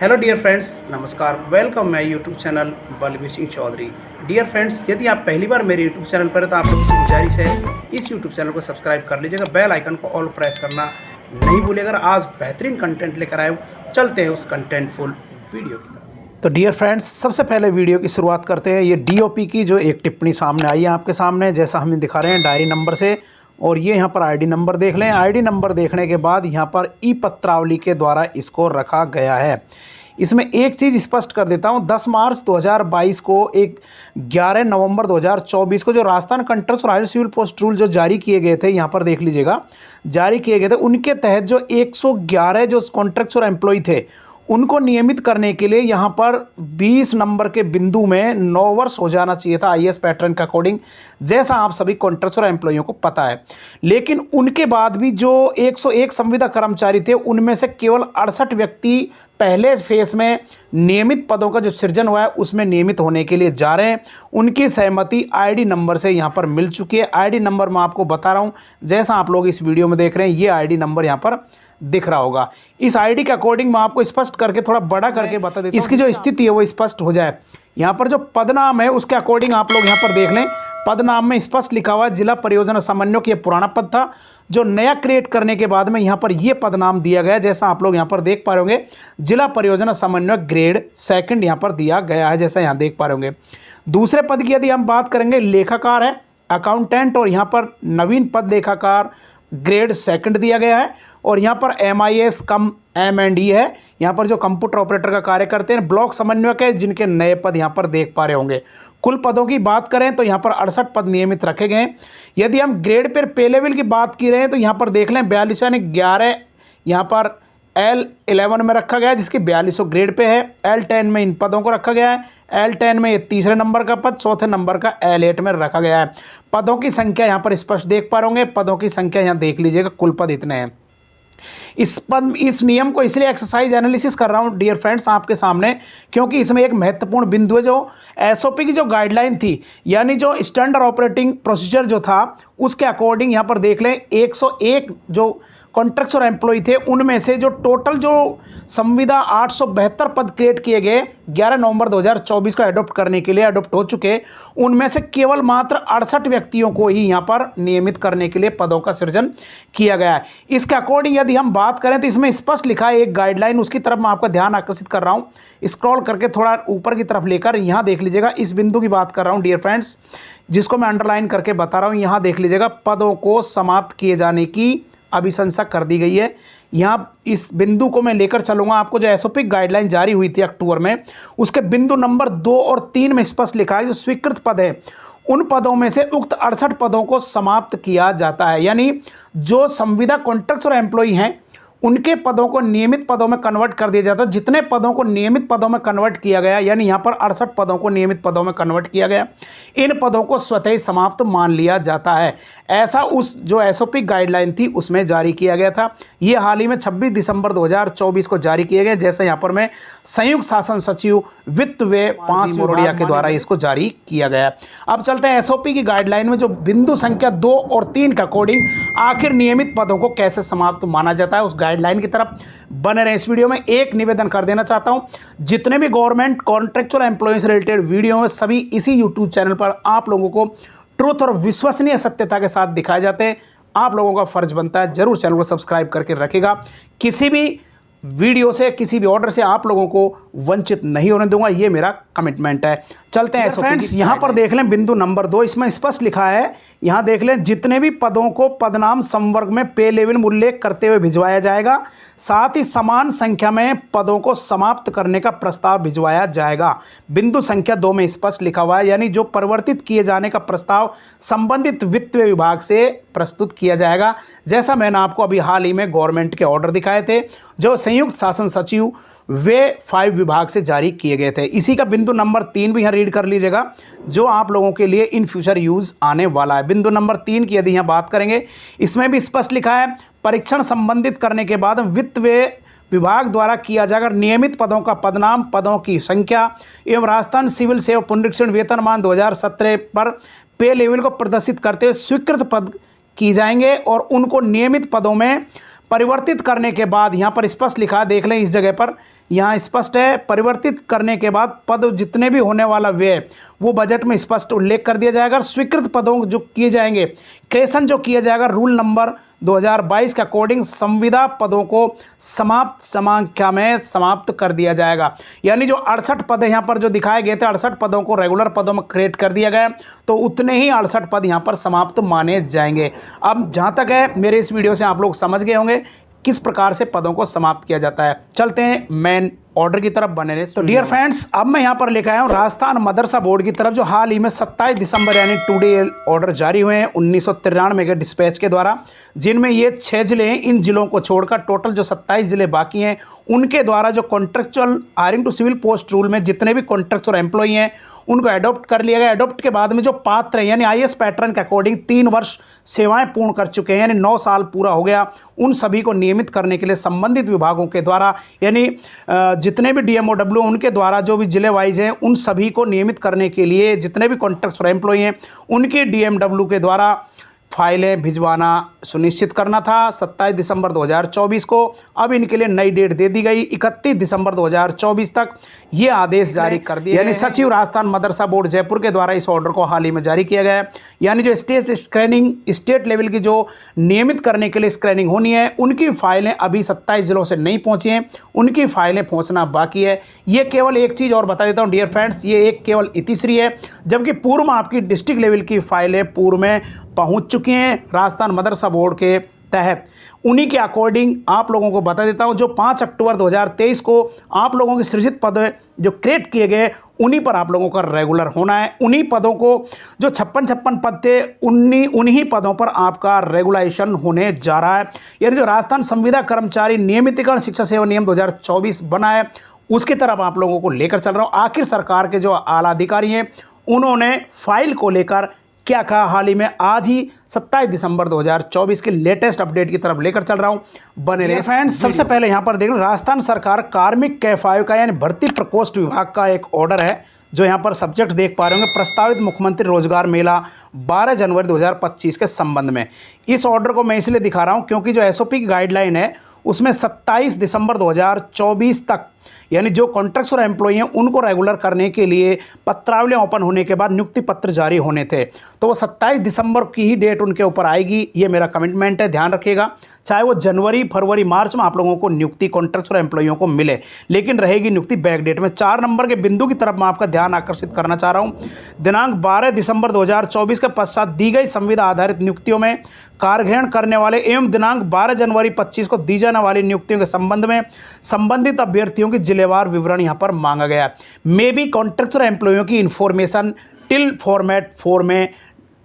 Hello dear friends, नमस्कार। Welcome my YouTube channel Balbir Singh Chaudhary. Dear friends, यदि आप पहली बार मेरे यूट्यूब चैनल पर हैं तो आप लोगों से गुजारिश है इस यूट्यूब चैनल को सब्सक्राइब कर लीजिएगा, बेल आइकन को ऑल प्रेस करना नहीं भूलिएगा। आज बेहतरीन कंटेंट लेकर आए हूँ, चलते हैं उस कंटेंटफुल वीडियो की तरफ। तो डियर फ्रेंड्स, सबसे पहले वीडियो की शुरुआत करते हैं। ये डीओपी की जो एक टिप्पणी सामने आई है आपके सामने, जैसा हम दिखा रहे हैं डायरी नंबर से, और ये यहाँ पर आईडी नंबर देख लें। आईडी नंबर देखने के बाद यहाँ पर ई पत्रावली के द्वारा इसको रखा गया है। इसमें एक चीज़ स्पष्ट कर देता हूँ, 10 मार्च 2022 को 11 नवंबर 2024 को जो Rajasthan contractual hire civil post rule जो जारी किए गए थे, यहाँ पर देख लीजिएगा, जारी किए गए थे, उनके तहत जो 111 जो कॉन्ट्रेक्चुअल एम्प्लॉय थे उनको नियमित करने के लिए यहाँ पर 20 नंबर के बिंदु में 9 वर्ष हो जाना चाहिए था आईएएस पैटर्न के अकॉर्डिंग, जैसा आप सभी कॉन्ट्रेक्चुअल एम्प्लॉइयों को पता है। लेकिन उनके बाद भी जो 101 संविदा कर्मचारी थे, उनमें से केवल 68 व्यक्ति पहले फेज में नियमित पदों का जो सृजन हुआ है उसमें नियमित होने के लिए जा रहे हैं। उनकी सहमति आईडी नंबर से यहाँ पर मिल चुकी है। आईडी नंबर मैं आपको बता रहा हूँ, जैसा आप लोग इस वीडियो में देख रहे हैं, ये आईडी नंबर यहाँ पर दिख रहा होगा। इस आईडी के अकॉर्डिंग मैं आपको स्पष्ट करके थोड़ा बड़ा करके बता देता हूं, इसकी जो स्थिति है वो स्पष्ट हो जाए। यहाँ पर जो पदनाम है उसके अकॉर्डिंग आप लोग यहाँ पर देख लें, पदनाम में स्पष्ट लिखा हुआ है जिला परियोजना समन्वयक। ये पुराना पद था जो नया क्रिएट करने के बाद में यहाँ पर ये पदनाम दिया गया, जैसा आप लोग यहाँ पर देख पा रहे होंगे, जिला परियोजना समन्वयक ग्रेड 2 यहाँ पर दिया गया है, जैसा यहाँ देख पा रहे होंगे। दूसरे पद की यदि हम बात करेंगे, लेखाकार है, अकाउंटेंट, और यहाँ पर नवीन पद लेखाकार ग्रेड 2 दिया गया है। और यहाँ पर MIS कम M&E है, यहाँ पर जो कंप्यूटर ऑपरेटर का कार्य करते हैं। ब्लॉक समन्वयक है, जिनके नए पद यहाँ पर देख पा रहे होंगे। कुल पदों की बात करें तो यहाँ पर 68 पद नियमित रखे गए हैं। यदि हम ग्रेड पर पे लेवल की बात की रहे हैं तो यहाँ पर देख लें 42 यानी 11 यहाँ पर L11 में रखा गया है, जिसकी 4200 ग्रेड पे है। L10 में इन पदों को रखा गया है। L10 में ये तीसरे नंबर का पद, चौथे नंबर का L8 में रखा गया है। पदों की संख्या यहाँ पर स्पष्ट देख पा रहे होंगे, पदों की संख्या यहाँ देख लीजिएगा, कुल पद इतने हैं। इस नियम को इसलिए एक्सरसाइज एनालिसिस कर रहा हूं डियर फ्रेंड्स आपके सामने, क्योंकि इसमें एक महत्वपूर्ण बिंदु है। जो एसओपी की जो गाइडलाइन थी, यानी जो स्टैंडर्ड ऑपरेटिंग प्रोसीजर जो था, उसके अकॉर्डिंग यहाँ पर देख लें 101 जो कॉन्ट्रेक्चुअल एम्प्लॉय थे, उनमें से जो टोटल जो संविदा 872 पद क्रिएट किए गए 11 नवंबर 2024 को अडॉप्ट करने के लिए अडॉप्ट हो चुके, उनमें से केवल मात्र 68 व्यक्तियों को ही यहाँ पर नियमित करने के लिए पदों का सृजन किया गया है। इसके अकॉर्डिंग यदि हम बात करें तो इसमें स्पष्ट लिखा है एक गाइडलाइन, उसकी तरफ मैं आपका ध्यान आकर्षित कर रहा हूँ, स्क्रॉल करके थोड़ा ऊपर की तरफ लेकर यहाँ देख लीजिएगा, इस बिंदु की बात कर रहा हूँ डियर फ्रेंड्स, जिसको मैं अंडरलाइन करके बता रहा हूँ। यहाँ देख लीजिएगा, पदों को समाप्त किए जाने की अभिशंसा कर दी गई है। यहाँ इस बिंदु को मैं लेकर चलूंगा आपको, जो एसओपी गाइडलाइन जारी हुई थी अक्टूबर में, उसके बिंदु नंबर 2 और 3 में स्पष्ट लिखा है जो स्वीकृत पद है उन पदों में से उक्त 68 पदों को समाप्त किया जाता है। यानी जो संविदा कॉन्ट्रेक्चुअल एम्प्लॉय हैं उनके पदों को नियमित पदों में कन्वर्ट कर दिया जाता है। जितने पदों को नियमित पदों में कन्वर्ट किया गया, यानी यहाँ पर 68 पदों को नियमित पदों में कन्वर्ट किया गया, इन पदों को स्वतः ही समाप्त मान लिया जाता है। ऐसा उस जो एसओपी गाइडलाइन थी उसमें जारी किया गया था। ये हाल ही में 26 दिसंबर 2024 को जारी किए गए, जैसे यहाँ पर मैं संयुक्त शासन सचिव वित्त व 5 मोरडिया के द्वारा इसको जारी किया गया। अब चलते हैं एसओपी की गाइडलाइन में जो बिंदु संख्या 2 और 3 के अकॉर्डिंग आखिर नियमित पदों को कैसे समाप्त माना जाता है, उस गाइडलाइन की तरफ बने रहे। इस वीडियो में एक निवेदन कर देना चाहता हूं, जितने भी गवर्नमेंट कॉन्ट्रेक्चुअल एम्प्लॉय से रिलेटेड वीडियो हैं सभी इसी यूट्यूब चैनल पर आप लोगों को ट्रुथ और विश्वसनीय सत्यता के साथ दिखाए जाते हैं। आप लोगों का फर्ज बनता है जरूर चैनल को सब्सक्राइब करके रखेगा। किसी भी वीडियो से, किसी भी ऑर्डर से आप लोगों को वंचित नहीं होने दूंगा, ये मेरा कमिटमेंट है। चलते हैं फ्रेंड्स, यहाँ पर देख लें बिंदु नंबर 2, इसमें स्पष्ट लिखा है, यहाँ देख लें, जितने भी पदों को पदनाम संवर्ग में पे लेवल उल्लेख करते हुए भिजवाया जाएगा, साथ ही समान संख्या में पदों को समाप्त करने का प्रस्ताव भिजवाया जाएगा। बिंदु संख्या 2 में स्पष्ट लिखा हुआ है, यानी जो परिवर्तित किए जाने का प्रस्ताव संबंधित वित्त विभाग से प्रस्तुत किया जाएगा, जैसा मैंने आपको अभी हाल ही में गवर्नमेंट के ऑर्डर दिखाए थे जो संयुक्त शासन सचिव वे 5 विभाग से जारी किए गए थे। इसी का बिंदु नंबर 3 भी यहाँ रीड कर लीजिएगा, जो आप लोगों के लिए इन फ्यूचर यूज आने वाला है। बिंदु नंबर 3 की यदि यहाँ बात करेंगे, इसमें भी स्पष्ट लिखा है, परीक्षण संबंधित करने के बाद वित्त वे विभाग द्वारा किया जाएगा। नियमित पदों का पदनाम, पदों की संख्या एवं राजस्थान सिविल सेवा पुनरीक्षण वेतनमान 2017 पर पे लेवल को प्रदर्शित करते हुए स्वीकृत पद की जाएंगे और उनको नियमित पदों में परिवर्तित करने के बाद यहाँ पर स्पष्ट लिखा, देख लें इस जगह पर यहाँ स्पष्ट है, परिवर्तित करने के बाद पद जितने भी होने वाला व्यय वो बजट में स्पष्ट उल्लेख कर दिया जाएगा। स्वीकृत पदों जो किए जाएंगे, क्रेशन जो किया जाएगा रूल नंबर 2022 के अकॉर्डिंग संविदा पदों को समाप्त समाख्या में समाप्त कर दिया जाएगा। यानी जो 68 पद यहाँ पर जो दिखाए गए थे, 68 पदों को रेगुलर पदों में क्रिएट कर दिया गया, तो उतने ही 68 पद यहाँ पर समाप्त माने जाएंगे। अब जहाँ तक है, मेरे इस वीडियो से आप लोग समझ गए होंगे किस प्रकार से पदों को समाप्त किया जाता है। चलते हैं मेन ऑर्डर की तरफ बने रहे। तो डियर फ्रेंड्स, अब मैं यहाँ पर लेकर आया हूँ राजस्थान मदरसा बोर्ड की तरफ, जो हाल ही में 27 दिसंबर यानी टुडे ऑर्डर जारी हुए हैं 1993 के डिस्पैच के द्वारा, जिनमें ये 6 जिले हैं। इन जिलों को छोड़कर टोटल जो 27 जिले बाकी हैं, उनके द्वारा जो contractual hiring to civil post rule में जितने भी कॉन्ट्रेक्चुअल एम्प्लॉई हैं उनको अडॉप्ट कर लिया गया। अडॉप्ट के बाद में जो पात्र हैं, यानी IAS पैटर्न के अकॉर्डिंग 3 वर्ष सेवाएं पूर्ण कर चुके हैं, यानी 9 साल पूरा हो गया, उन सभी को नियमित करने के लिए संबंधित विभागों के द्वारा, यानी जितने भी DMOW उनके द्वारा जो भी जिले वाइज हैं, उन सभी को नियमित करने के लिए जितने भी कॉन्ट्रैक्चुअल एम्प्लॉई हैं उनके DMW के द्वारा फाइलें भिजवाना सुनिश्चित करना था 27 दिसंबर 2024 को। अब इनके लिए नई डेट दे दी गई, 31 दिसंबर 2024 तक ये आदेश जारी कर दिए, यानी सचिव राजस्थान मदरसा बोर्ड जयपुर के द्वारा इस ऑर्डर को हाल ही में जारी किया गया है। यानी जो स्टेट स्क्रीनिंग, स्टेट लेवल की जो नियमित करने के लिए स्क्रीनिंग होनी है, उनकी फाइलें अभी 27 जिलों से नहीं पहुँची हैं, उनकी फाइलें पहुँचना बाकी है। ये केवल एक चीज़ और बता देता हूँ डियर फ्रेंड्स, ये एक केवल इतिश्री है, जबकि पूर्व में आपकी डिस्ट्रिक्ट लेवल की फाइलें पूर्व में पहुंच चुकी हैं राजस्थान मदरसा बोर्ड के तहत। उन्हीं के अकॉर्डिंग आप लोगों को बता देता हूं, जो 5 अक्टूबर 2023 को आप लोगों के सृजित पद जो क्रिएट किए गए, उन्हीं पर आप लोगों का रेगुलर होना है। उन्हीं पदों को जो 56 पद थे, उन्हीं पदों पर आपका रेगुलाइजेशन होने जा रहा है। यानी जो राजस्थान संविदा कर्मचारी नियमितीकरण शिक्षा सेवा नियम 2024 बना है, उसकी तरफ आप लोगों को लेकर चल रहा हूँ। आखिर सरकार के जो आला अधिकारी हैं, उन्होंने फाइल को लेकर क्या कहा हाल ही में, आज ही 27 दिसंबर 2024 के लेटेस्ट अपडेट की तरफ लेकर चल रहा हूं, बने रहे फ्रेंड्स। सबसे पहले यहां पर देख लो, राजस्थान सरकार कार्मिक कैफ आयोग का यानी भर्ती प्रकोष्ठ विभाग का एक ऑर्डर है, जो यहां पर सब्जेक्ट देख पा रहे होंगे, प्रस्तावित मुख्यमंत्री रोजगार मेला 12 जनवरी 2025 के संबंध में। इस ऑर्डर को मैं इसलिए दिखा रहा हूं क्योंकि जो SOP की गाइडलाइन है उसमें 27 दिसंबर 2024 तक, यानी जो कॉन्ट्रैक्चुअल एम्प्लॉई हैं उनको रेगुलर करने के लिए पत्रावलियां ओपन होने के बाद नियुक्ति पत्र जारी होने थे, तो वो 27 दिसंबर की ही डेट उनके ऊपर आएगी। ये मेरा कमिटमेंट है, ध्यान रखिएगा। चाहे वो जनवरी, फरवरी, मार्च में आप लोगों को नियुक्ति कॉन्ट्रैक्चुअल एम्प्लॉइयों को मिले, लेकिन रहेगी नियुक्ति बैक डेट में। 4 नंबर के बिंदु की तरफ मैं आपका ध्यान आकर्षित करना चाह रहा हूँ। दिनांक 12 दिसंबर 2024 के पश्चात दी गई संविदा आधारित नियुक्तियों में कार्यग्रहण करने वाले एवं दिनांक 12 जनवरी 25 को दी जाने वाली नियुक्तियों के संबंध में संबंधित अभ्यर्थियों की जिलेवार विवरण यहां पर मांगा गया है। मे बी कॉन्ट्रैक्चुअल एम्प्लॉइयों की इंफॉर्मेशन टिल फॉर्मेट 4 में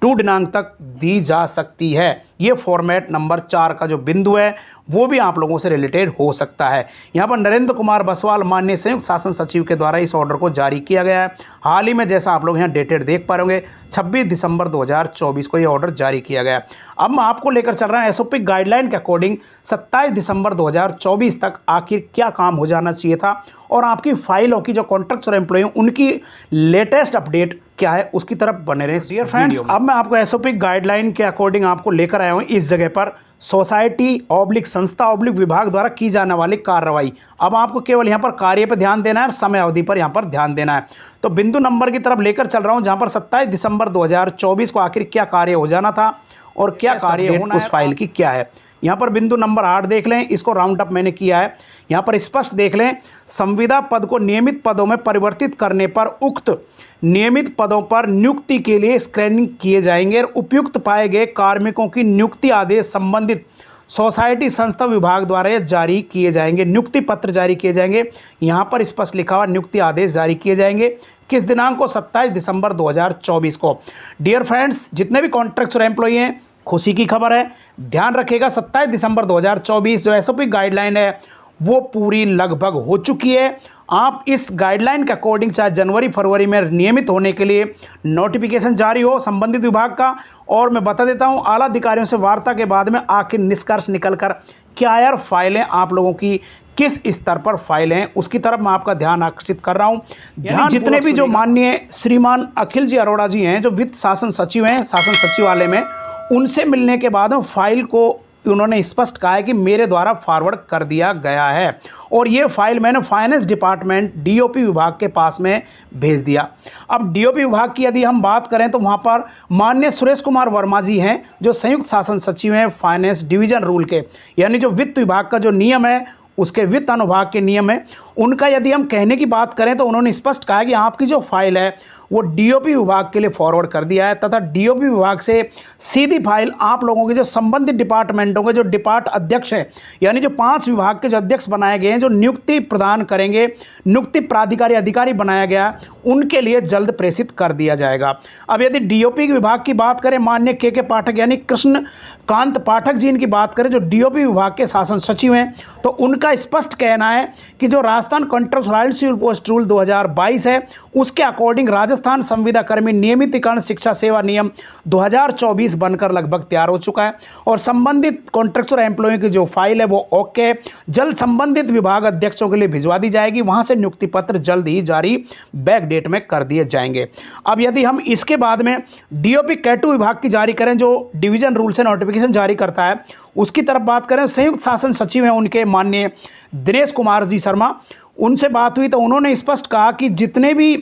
2 दिनांक तक दी जा सकती है। ये फॉर्मेट नंबर 4 का जो बिंदु है वो भी आप लोगों से रिलेटेड हो सकता है। यहाँ पर नरेंद्र कुमार बसवाल माननीय संयुक्त शासन सचिव के द्वारा इस ऑर्डर को जारी किया गया है। हाल ही में जैसा आप लोग यहाँ डेटेड देख पा रहे होंगे, 26 दिसंबर 2024 को ये ऑर्डर जारी किया गया है। अब मैं आपको लेकर चल रहा हूँ SOP गाइडलाइन के अकॉर्डिंग 27 दिसंबर 2024 तक आखिर क्या काम हो जाना चाहिए था, और आपकी फाइलों की जो कॉन्ट्रैक्चुअल एम्प्लॉई उनकी लेटेस्ट अपडेट क्या है, उसकी तरफ बने रहे डियर फ्रेंड्स। अब मैं आपको SOP गाइडलाइन के अकॉर्डिंग आपको लेकर आया हूँ इस जगह पर सोसाइटी ऑब्लिक संस्था ऑब्लिक विभाग द्वारा की जाने वाली कार्रवाई। अब आपको केवल यहाँ पर कार्य पर ध्यान देना है और समय अवधि पर यहाँ पर ध्यान देना है। तो बिंदु नंबर की तरफ लेकर चल रहा हूँ, जहाँ पर 27 दिसंबर 2024 को आखिर क्या कार्य हो जाना था और क्या कार्य होना उस फाइल की क्या है। यहाँ पर बिंदु नंबर 8 देख लें, इसको राउंड अप मैंने किया है। यहाँ पर स्पष्ट देख लें, संविदा पद को नियमित पदों में परिवर्तित करने पर उक्त नियमित पदों पर नियुक्ति के लिए स्क्रीनिंग किए जाएंगे और उपयुक्त पाए गए कार्मिकों की नियुक्ति आदेश संबंधित सोसाइटी संस्था विभाग द्वारा जारी किए जाएंगे। नियुक्ति पत्र जारी किए जाएंगे। यहाँ पर स्पष्ट लिखा हुआ नियुक्ति आदेश जारी किए जाएंगे। किस दिनांक को? 27 दिसंबर 2024 को। डियर फ्रेंड्स, जितने भी कॉन्ट्रैक्चुअल एम्प्लॉई हैं, खुशी की खबर है, ध्यान रखिएगा 27 दिसंबर 2024 जो SOP गाइडलाइन है वो पूरी लगभग हो चुकी है। आप इस गाइडलाइन के अकॉर्डिंग चाहे जनवरी फरवरी में नियमित होने के लिए नोटिफिकेशन जारी हो संबंधित विभाग का, और मैं बता देता हूं आला अधिकारियों से वार्ता के बाद में आखिर निष्कर्ष निकलकर क्या यार फाइलें आप लोगों की किस स्तर पर फाइलें हैं उसकी तरफ मैं आपका ध्यान आकर्षित कर रहा हूं। ध्यान जितने भी जो माननीय श्रीमान अखिल जी अरोड़ा जी हैं, जो वित्त शासन सचिव हैं शासन सचिवालय में, उनसे मिलने के बाद फाइल को उन्होंने स्पष्ट कहा है कि मेरे द्वारा फॉरवर्ड कर दिया गया है और ये फाइल मैंने फाइनेंस डिपार्टमेंट डीओपी विभाग के पास में भेज दिया। अब डीओपी विभाग की यदि हम बात करें तो वहाँ पर माननीय सुरेश कुमार वर्मा जी हैं, जो संयुक्त शासन सचिव हैं फाइनेंस डिवीजन रूल के, यानी जो वित्त विभाग का जो नियम है उसके वित्त अनुभाग के नियम है, उनका यदि हम कहने की बात करें तो उन्होंने स्पष्ट कहा कि आपकी जो फाइल है वो डीओपी विभाग के लिए फॉरवर्ड कर दिया है तथा डीओपी विभाग से सीधी फाइल आप लोगों के जो संबंधित डिपार्टमेंटों के जो डिपार्ट अध्यक्ष हैं, यानी जो 5 विभाग के जो अध्यक्ष बनाए गए हैं, जो नियुक्ति प्रदान करेंगे, नियुक्ति प्राधिकारी अधिकारी बनाया गया, उनके लिए जल्द प्रेषित कर दिया जाएगा। अब यदि डीओपी विभाग की बात करें, माननीय के पाठक यानी कृष्णकांत पाठक जी इनकी बात करें, जो डीओपी विभाग के शासन सचिव हैं, तो उनका स्पष्ट कहना है कि जो राजस्थान कॉन्ट्रैक्चुअल पोस्ट रूल 2022 है उसके अकॉर्डिंग राजस्थान संविदा कर्मी नियमितीकरण शिक्षा सेवा नियम 2024 बनकर लगभग तैयार हो चुका है और संबंधित कॉन्ट्रैक्चुअल एम्प्लॉय की जो फाइल है वो ओके जल्द संबंधित विभाग अध्यक्षों के लिए भिजवा दी जाएगी। वहां से नियुक्ति पत्र जल्द ही जारी बैक डेट में कर दिए जाएंगे। अब यदि हम इसके बाद में डीओपी कैटू विभाग की जारी करें, जो डिवीजन रूल से नोटिफिकेशन जारी करता है, उसकी तरफ बात करें, संयुक्त शासन सचिव हैं उनके माननीय दिनेश कुमार जी शर्मा, उनसे बात हुई तो उन्होंने स्पष्ट कहा कि जितने भी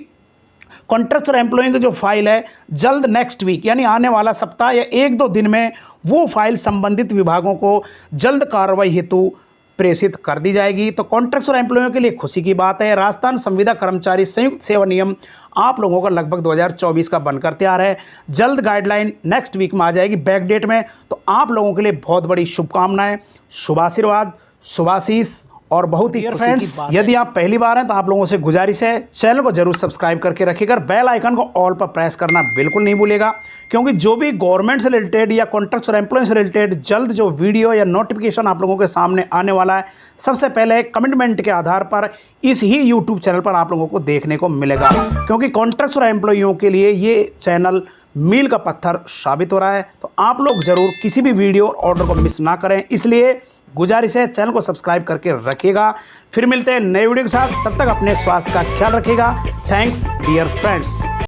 कॉन्ट्रैक्चुअल एम्प्लॉय की जो फाइल है जल्द नेक्स्ट वीक यानी आने वाला सप्ताह या 1-2 दिन में वो फाइल संबंधित विभागों को जल्द कार्रवाई हेतु प्रेषित कर दी जाएगी। तो कॉन्ट्रैक्चुअल एम्प्लॉयों के लिए खुशी की बात है, राजस्थान संविदा कर्मचारी संयुक्त सेवा नियम आप लोगों का लगभग 2024 का बनकर तैयार है। जल्द गाइडलाइन नेक्स्ट वीक में आ जाएगी बैक डेट में। तो आप लोगों के लिए बहुत बड़ी शुभकामनाएं, शुभाशीर्वाद, शुभाशीष और बहुत ही फ्रेंड्स, यदि आप पहली बार हैं तो आप लोगों से गुजारिश है चैनल को जरूर सब्सक्राइब करके रखिएगा, बेल आइकन को ऑल पर प्रेस करना बिल्कुल नहीं भूलिएगा, क्योंकि जो भी गवर्नमेंट से रिलेटेड या कॉन्ट्रैक्चुअल एम्प्लॉय से रिलेटेड जल्द जो वीडियो या नोटिफिकेशन आप लोगों के सामने आने वाला है, सबसे पहले कमिटमेंट के आधार पर इस ही यूट्यूब चैनल पर आप लोगों को देखने को मिलेगा, क्योंकि कॉन्ट्रैक्चुअल एम्प्लॉयों के लिए ये चैनल मील का पत्थर साबित हो रहा है। तो आप लोग जरूर किसी भी वीडियो और ऑर्डर को मिस ना करें, इसलिए गुजारिश है चैनल को सब्सक्राइब करके रखिएगा। फिर मिलते हैं नए वीडियो के साथ, तब तक अपने स्वास्थ्य का ख्याल रखिएगा। Thanks dear friends.